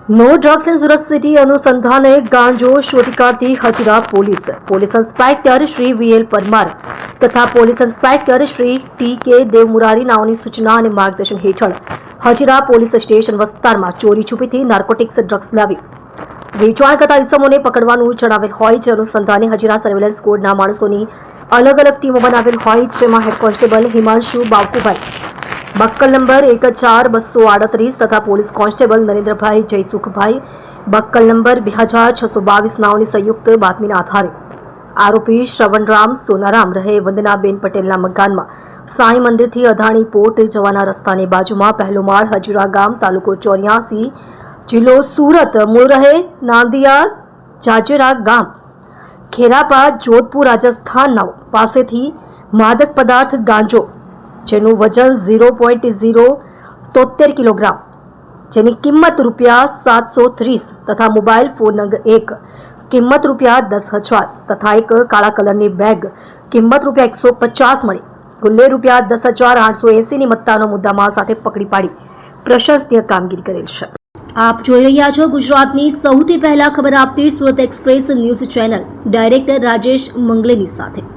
No drugs in Surat city અનુસંધાને ગાંજો શોધી કાઢતી Hazira police inspector Shri VL Parmar તથા police inspector Shri TK. Devmurari નાઓની સૂચના અને માર્ગદર્શન હેઠળ હજીરા પોલીસ સ્ટેશન વિસ્તારમાં ચોરી છુપીથી નાર્કોટિક્સ ડ્રગ્સ લાવી વેચાણ કરતા ઇસમોને પકડવાનું જણાવેલ હોય છે. અનુસંધાને હજીરા સર્વેલન્સ કોડના માણસોની અલગ અલગ ટીમો બનાવેલ હોય છે. જેમાં હેડ કોન્સ્ટેબલ હિમાંશુ બાવકુભાઈ બક્કલ નંબર 14238 તથા police constable Narendrabhai Jaysukhbhai બક્કલ number 2622 નાઓની સંયુક્ત બાતમીના આધારે આરોપી શ્રવણરામ સોનારામ રહે વંદનાબેન પટેલના મકાનમાં સાંઈ મંદિરથી અદાણી પોર્ટ જવાના રસ્તાની બાજુમાં પહેલો માળ હજીરા ગામ તાલુકો 84 જિલ્લો સુરત મૂળ રહે નાંદિયા જાજેરા ગામ ખેરાપા જોધપુર રાજસ્થાન પાસેથી માદક પદાર્થ ગાંજો જેનું વજન 0.073 કિલોગ્રામ જેની કિંમત ₹730 તથા મોબાઈલ ફોન નંગ 1 કિંમત ₹10,000 તથા એક કાળા કલરની બેગ કિંમત ₹150 મળી કુલ્લે ₹10,880 ની મત્તાનો મુદ્દામાલ સાથે પકડી પાડી પ્રશંસનીય કામગીરી કરેલ છે. આપ જોઈ રહ્યા છો ગુજરાતની સૌથી પહેલા ખબર આપતી Surat express news channel director Rajesh મંગલેની સાથે.